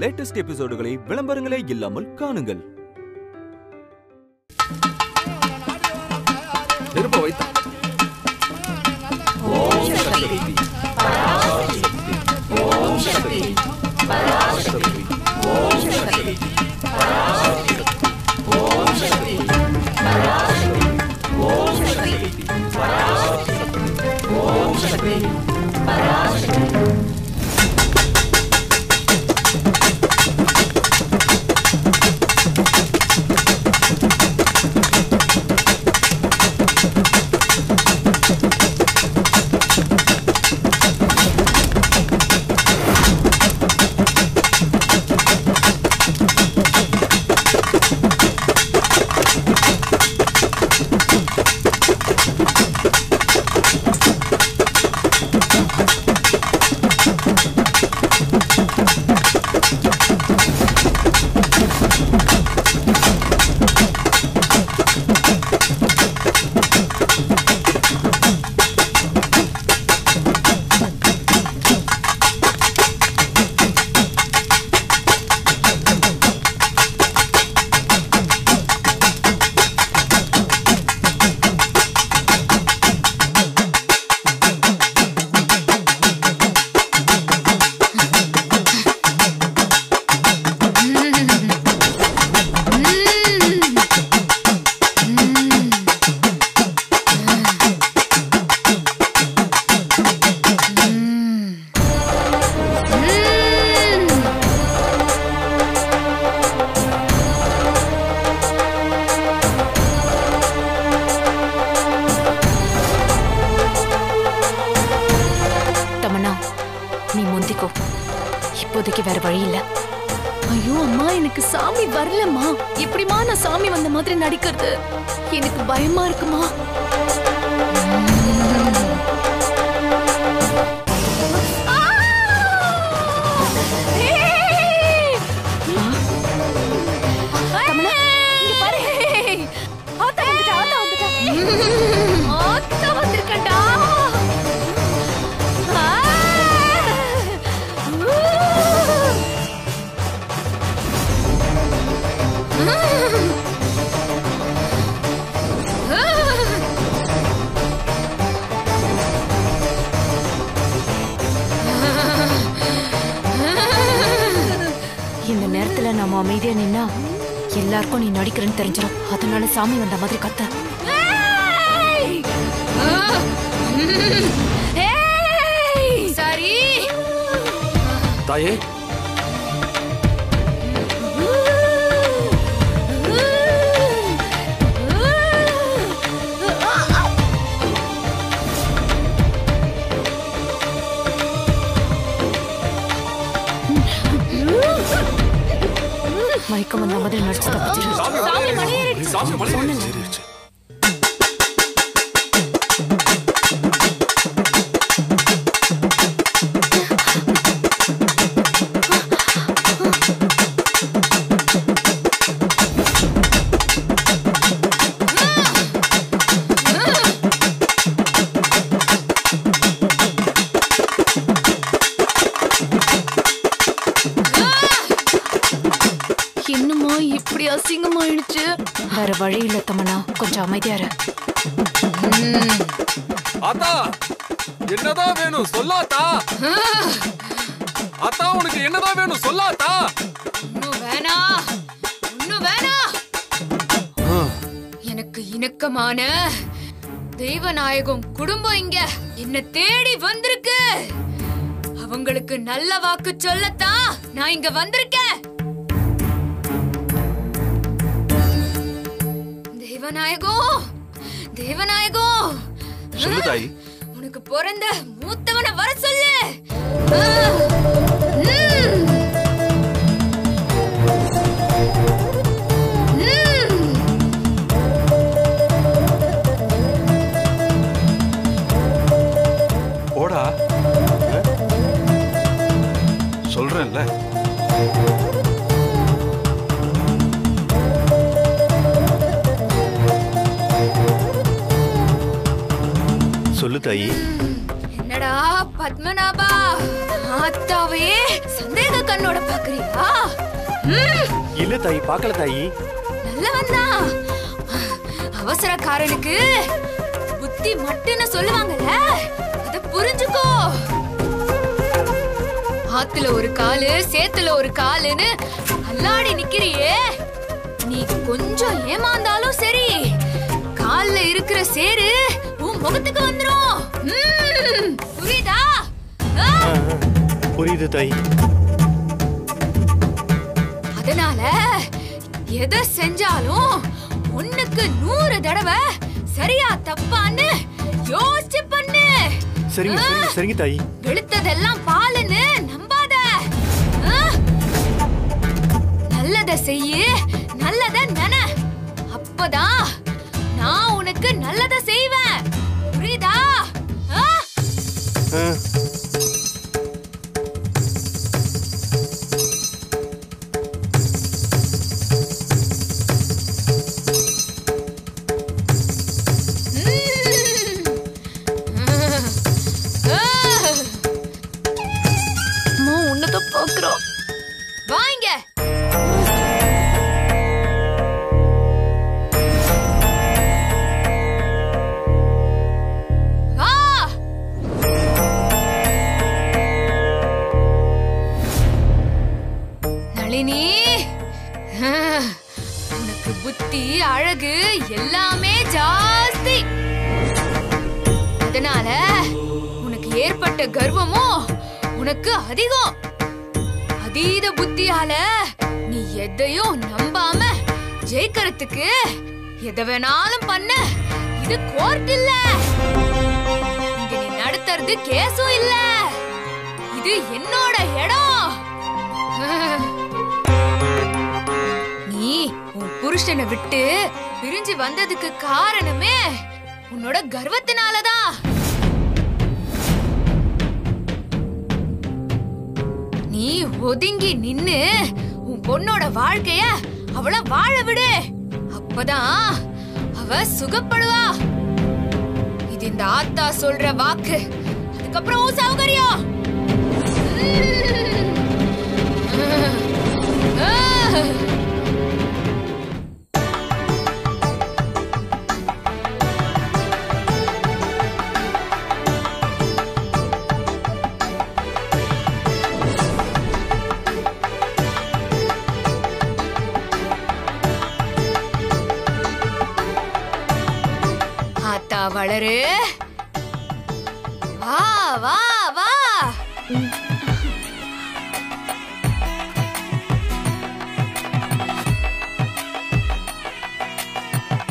Latest எபிசோடுகளை விளம்பரங்களே இல்லாமல் காணுங்கள். நெருப்ப வைத்த ஓம் சக்தி பராசக்தி ஓம் சக்தி பராசக்தி ஓம் சக்தி பராசக்தி ஓம் சக்தி பராசக்தி ஓம் சக்தி பராசக்தி ஓம் சக்தி பராசக்தி. இப்போதைக்கு வேற வழி இல்ல. ஐயோ அம்மா, எனக்கு சாமி வரலம்மா. எப்படிமா நான் சாமி வந்த மாதிரி நடிக்கிறது? எனக்கு பயமா இருக்குமா. இந்த நேரத்துல நாம அமைதியா நின்னா எல்லாருக்கும் நீ நடிக்கிறேன்னு தெரிஞ்சிடும். அதனால சாமி வந்த மாதிரி கத்த. சரி தாயே, மயக்கம் வந்த மாதிரி நடிச்சு தப்பிச்சிரு. என்னமோ இப்படி அசிங்கமாயிடுச்சு. வேற வழி இல்ல தமனா, கொஞ்சம் அமைதியா இரு. ஆத்தா, என்னதான் வேணும் சொல்லாத்தா? ஆத்தா, உனக்கு என்னதான் வேணும் சொல்லாத்தா? இன்னும் வேணா, இன்னும் வேணா. எனக்கு இணக்கமான தெய்வநாயகம் குடும்பம் இங்க என்ன தேடி வந்திருக்கு. அவங்களுக்கு நல்ல வாக்கு சொல்லத்தான் நான் இங்க வந்திருக்கேன். தேவநாயகம், தேவநாயகம், சொல்லு தாயி. உனக்கு பிறந்த மூத்தவனை வர சொல்லு. போடா, சொல்றேன்ல. சொல்லு தாயி. என்னடா என்னடா பத்மநாபா, ஆத்தாவே சந்தேக கண்ணோட பாக்குறியா? இல்ல தாயி, பார்க்கல தாயி. நல்லவன்தான். அவசரக்காரனுக்கு புத்தி மட்டுன்னு சொல்லுவாங்கல்ல, அத புரிஞ்சுக்கோ. ஆத்துல ஒரு காலு சேத்துல ஒரு காலுன்னு அல்லாடி நிக்கிறியே, நீ கொஞ்சம் ஏமாந்தாலும் சரி, கால்ல இருக்கிற சேரு உன் முகத்துக்கு வந்துரும். புரியுதா? புரியுது தாயி. அதனால எதை செஞ்சாலும் 1க்கு 100 தடவை சரியா தப்பான்னு யோசிச்சு பண்ணு. சரிங்க சரிங்க சரிங்க தாயி. வெளுத்ததெல்லாம் பாலுன்னு நம்பாத. நல்லத செய்யு, நல்லத நென. அப்பதான் நான் உனக்கு நல்லத செய்வேன். புரியுதா? உன்னதான் பாக்குறோம். வாங்க. நளினி, உனக்கு புத்தி அழகு எல்லாமே ஜாஸ்தி. அதனால உனக்கு ஏற்பட்ட கர்வமும் உனக்கு அதிகம். அதீத புத்தியால நீ எதையும் நம்பாம ஜெயிக்கிறதுக்கு எதை வேணாலும் பண்ண. இது கோர்ட் இல்ல, இங்க நீ நடத்துறது கேஸும் இல்ல, இது என்னோட இடம். நீ உன் புருஷனை விட்டு பிரிஞ்சு வந்ததுக்கு காரணமே உன்னோட கர்வத்தினாலதான். நீ ஒதுங்கி நின்னு உன் பொண்ணோட வாழ்க்கைய அவள வாழ விடு. அப்பதான் அவ சுகப்படுவா. இது இந்த ஆத்தா சொல்ற வாக்கு. அதுக்கப்புறம் உன் சௌகரியம். ஆத்தா வளரு. வா வா வா.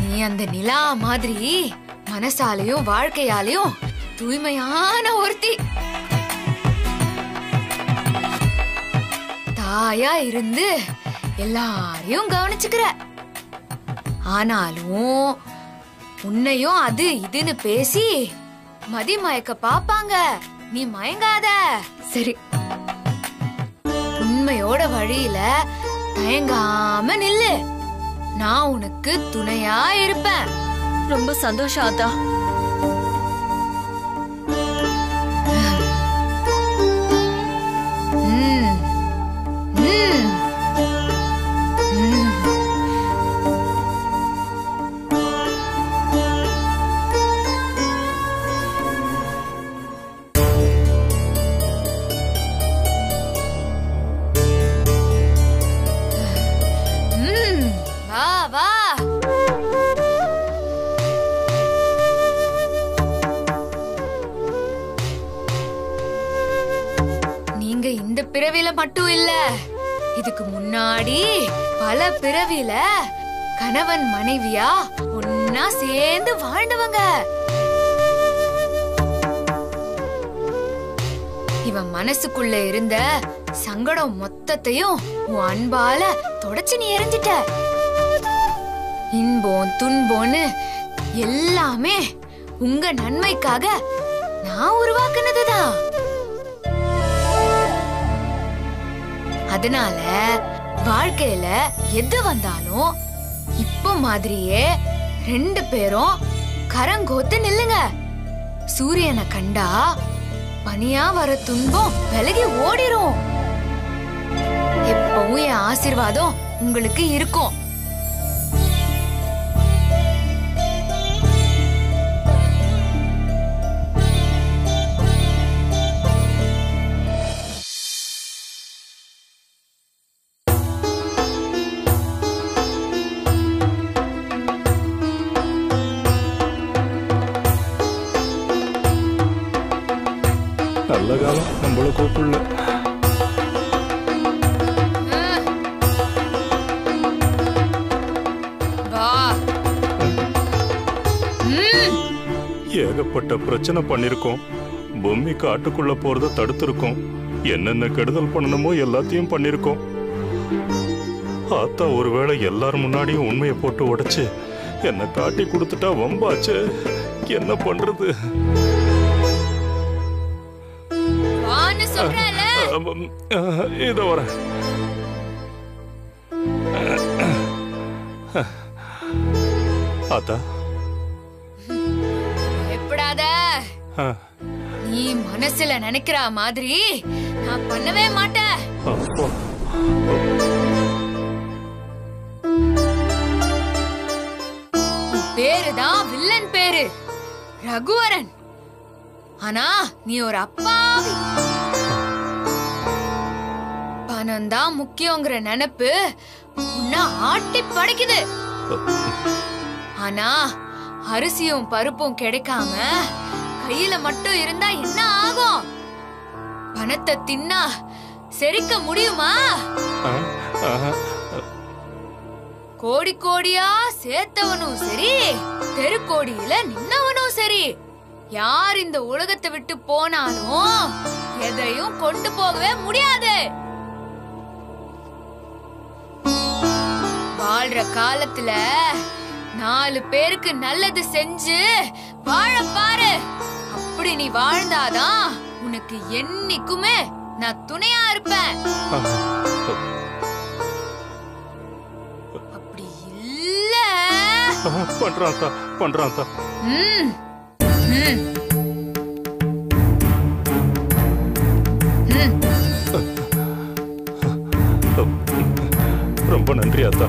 நீ அந்த நிலா மாதிரி மனசாலையும் வாழ்க்கையாலையும் தூய்மையான ஒருத்தி. தாயா இருந்து எல்லாரையும் கவனிச்சுக்கிற. ஆனாலும் உன்னையும் அது இதுன்னு பேசி மதி மயக்க பாப்பாங்க. நீ மயங்காத. சரி, உண்மையோட வழியில தயங்காம நில்லு. நான் உனக்கு துணையா இருப்பேன். ரொம்ப சந்தோஷம் ஆத்தா. வா வா. நீங்க இந்த பிறவில மட்டும் இல்ல, இதுக்கு முன்னாடி பல பிறவில கணவன் மனைவியா ஒன்னா சேர்ந்து வாழ்ந்தவங்க. இவன் மனசுக்குள்ள இருந்த சங்கடம் மொத்தத்தையும் உன் அன்பால தொடச்சு நீ எரிஞ்சிட்ட. இன்பம் துன்பம்னு எல்லாமே உங்க நன்மைக்காக நான் உருவாக்குனதுதான். அதனால வாழ்க்கையில எது வந்தாலும் இப்ப மாதிரியே 2 பேரும் கரங்கோத்து நில்லுங்க. சூரியனை கண்டா பனியா வர துன்பம் விலகி ஓடிரும். எப்பவும் என் ஆசீர்வாதம் உங்களுக்கு இருக்கும். நல்ல காலம் நம்மள கூப்பிடல. ஏகப்பட்ட பிரச்சனை பண்ணிருக்கோம். பொம்மி காட்டுக்குள்ள போறத தடுத்திருக்கோம். என்னென்ன கெடுதல் பண்ணணுமோ எல்லாத்தையும் பண்ணிருக்கோம். ஆத்தா ஒருவேளை எல்லாரும் முன்னாடியும் உண்மையை போட்டு உடைச்சு என்ன காட்டி கொடுத்துட்டா வம்பாச்சு. என்ன பண்றது? இதோ வர. ஆத்தா எப்படாத நீ மனசுல நினைக்கிற மாதிரி நான் பண்ணவே மாட்டேன். பேருதான் வில்லன் பேரு ரகுவரன். ஆனா நீ ஒரு அப்பாவி. பணம் தான் முக்கியங்கிற நினைப்பு உன்னை ஆட்டி படைக்குது. ஆனா அரிசியும் பருப்பும் கிடைக்காம கையில மட்டும் இருந்தா என்ன ஆகும்? பணத்தை தின்னா செரிக்க முடியுமா? கோடி கோடியா சேர்த்தவனும் சரி, தெருக்கோடியில நின்னவனும் சரி, யார் இந்த உலகத்தை விட்டு போனாலும் எதையும் கொண்டு போகவே முடியாது. வாழ்ற காலத்துல 4 பேருக்கு நல்லது செஞ்சு வாழ பாரு. அப்படி நீ வாழ்ந்தாதான் உனக்கு என்னைக்குமே நான் துணையா இருப்பேன். அப்படி இல்ல பண்றான். ரொம்ப நன்றி அத்தா.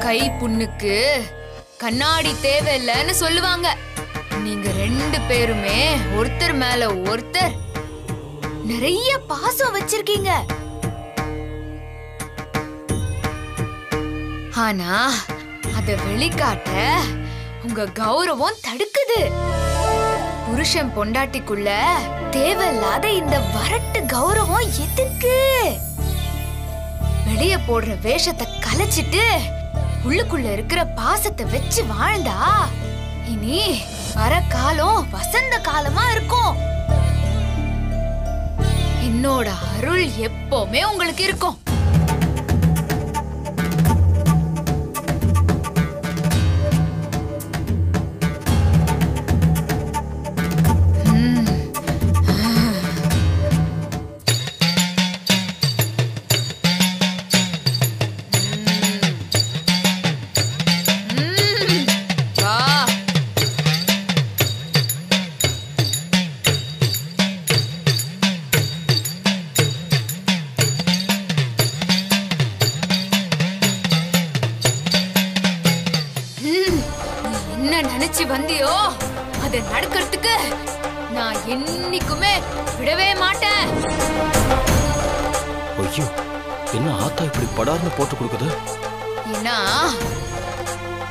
கை புண்ணுக்கு கண்ணாடி தேவையில்லைன்னு சொல்லுவாங்க. நீங்க 2 பேருமே ஒருத்தர் மேல ஒருத்தர் நிறைய பாசம் வச்சிருக்கீங்க. ஆனா அத வெளிக்காட்ட உங்க கௌரவம் தடுக்குது. புருஷன் பொண்டாட்டிக்குள்ள தேவையில்லாத இந்த வரட்டு கௌரவம் எதுக்கு? வெளிய போடுற வேஷத்தை கலைச்சிட்டு உள்ளுக்குள்ள இருக்கிற பாசத்தை வச்சு வாழ்ந்தா இனி வர காலம் வசந்த காலமா இருக்கும். என்னோட அருள் எப்பவுமே உங்களுக்கு இருக்கும். நினைச்சு வந்தியோ அதை நடக்கிறதுக்கு நான் என்னைக்குமே விடவே மாட்டேன். ஐயோ, என்ன ஆத்தா இப்படி படார்னு போட்டு கொடுக்குது? ஏன்னா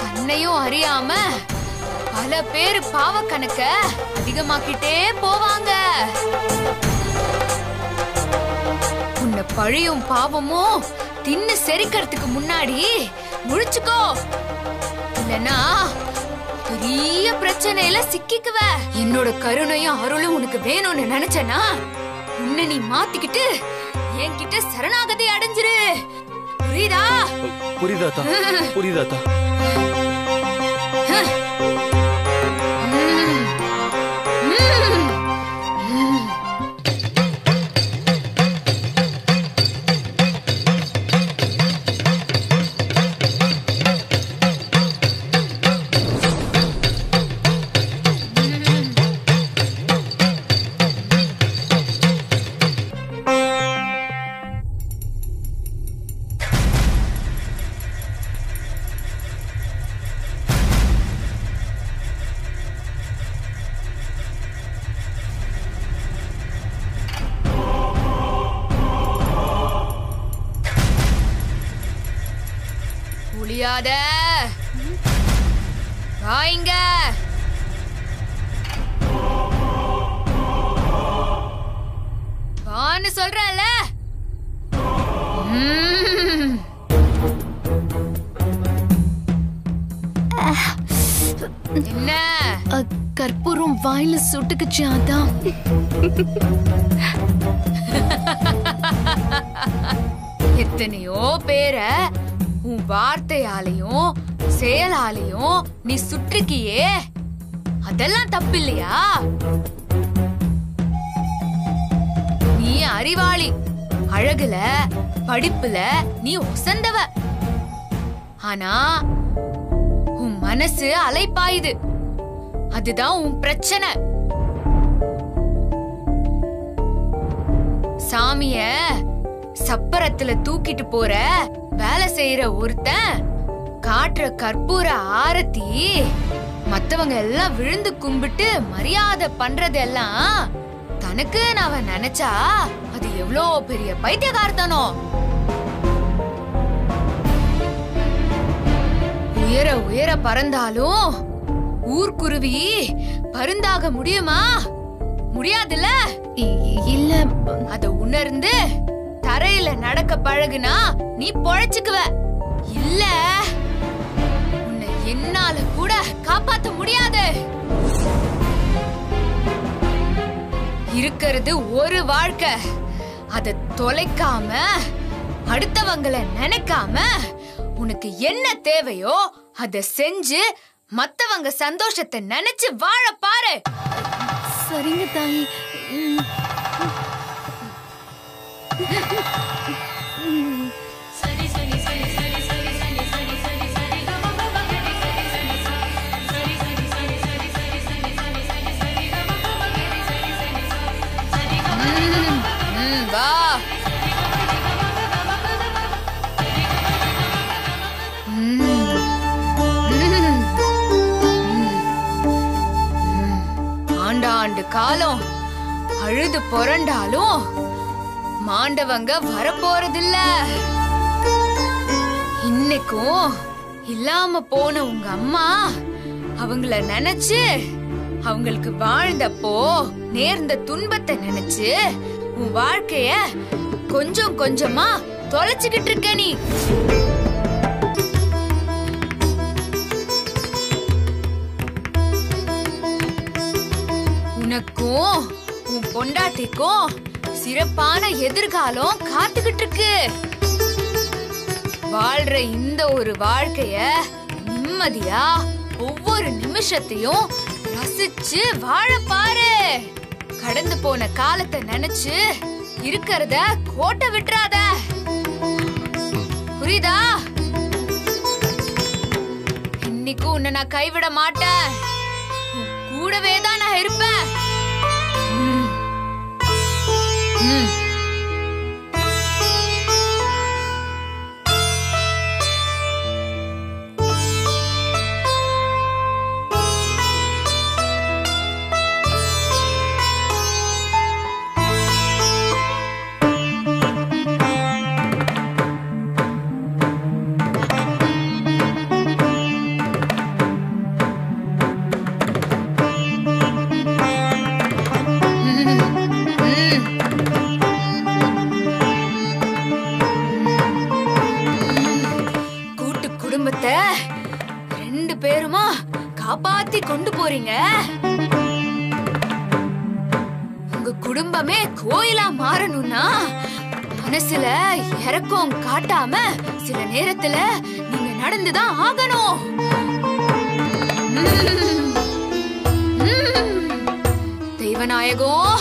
தன்னையும் அறியாம பல பேர் பாவ கணக்க அதிகமாக்கிட்டே போவாங்க. உன்னை பழியும் பாவமும் தின்னு செரிக்கிறதுக்கு முன்னாடி முழிச்சுக்கோ. இல்லனா பெரிய பிரச்சனையில சிக்கிக்குவ. என்னோட கருணையும் அருளும் உனக்கு வேணும்னு நினைச்சனா உன்னை நீ மாத்திக்கிட்டு என்கிட்ட சரணாகதி அடைஞ்சிரு. புரியுதா? புரியுதாத்தா? புரியுதாத்தா? புளியாத வாங்க. வான்னு சொல்றல. என்ன கற்பூரம் வாயில சுட்டுக்குச்சு அதான். எத்தனையோ பேரை உன் வார்த்தையாலையும் செயலாலையும் நீ சுற்றுக்கியே, அதெல்லாம் தப்பு இல்லையா? நீ அறிவாளி, அழகுல படிப்புல நீ உசந்தவ. ஆனா உன் மனசு அலைப்பாயுது, அதுதான் உன் பிரச்சனை. சாமிய சப்பரத்துல தூக்கிட்டு போற வேலை செய்யற ஒருத்தன் காட்டுற கற்பூர ஆரத்தி மத்தவங்க எல்லாம் விழுந்து கும்பிட்டு மரியாதை பண்றதெல்லாம் தனக்கு அவன் நினைச்சா அது எவ்வளோ பெரிய பைத்தியகார்த்தனோ. உயர உயர பறந்தாலும் ஊர்க்குருவி பருந்தாக முடியுமா? முடியாதுல்ல. இல்ல, அத உணர்ந்து தரையில நடக்க பழகுனா நீ பொழைச்சுக்குவ. இல்ல உன்னை என்னால கூட காப்பாத்த முடியாது. இருக்கிறது ஒரு வாழ்க்கை, அத தொலைக்காம அடுத்தவங்கள நினைக்காம உனக்கு என்ன தேவையோ அத செஞ்சு மத்தவங்க சந்தோஷத்தை நினைச்சு வாழ பாரு. சரிங்க தாயி. வா. ஆண்டாண்டு காலம் அழுது புரண்டாலும் மாண்டவங்க வரப்போறதில்ல. இன்னைக்கும் இல்லாம போன உங்க அம்மா அவங்கள நினைச்சு அவங்களுக்கு வாழ்ந்தப்போ நேர்ந்த துன்பத்தை நினைச்சு உன் வாழ்க்கைய கொஞ்சம் கொஞ்சமா தொலைச்சுக்கிட்டு இருக்க நீ. உனக்கும் உன் பொண்டாட்டிக்கும் சிறப்பான எதிர்காலம் காத்துக்கிட்டு இருக்கு. வாழ்ற இந்த ஒரு வாழ்க்கைய நிம்மதியா ஒவ்வொரு நிமிஷத்தையும் ரசிச்சு வாழ பாரு. கடந்து போன காலத்தை நினைச்சு இருக்கிறத கோட்டை விட்டுறாத. புரியுதா? இன்னைக்கு உன்னை நான் கைவிட மாட்டேன், கூடவே தான் நான் இருப்பேன். ரெண்டு பேருமா காப்பாத்தி கொண்டு போறீங்க. உங்க குடும்பமே கோயிலா மாறணும்னா மனசுல இறக்கம் காட்டாம சில நேரத்துல நீங்க நடந்துதான் ஆகணும். தெய்வநாயகம்,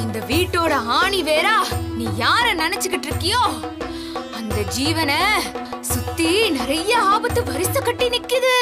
இந்த வீட்டோட ஆணி வேறா நீ யார நினைச்சுக்கிட்டு இருக்கியோ அந்த ஜீவனை சுத்தி நிறைய ஆபத்து வரிசை கட்டி நிக்குது.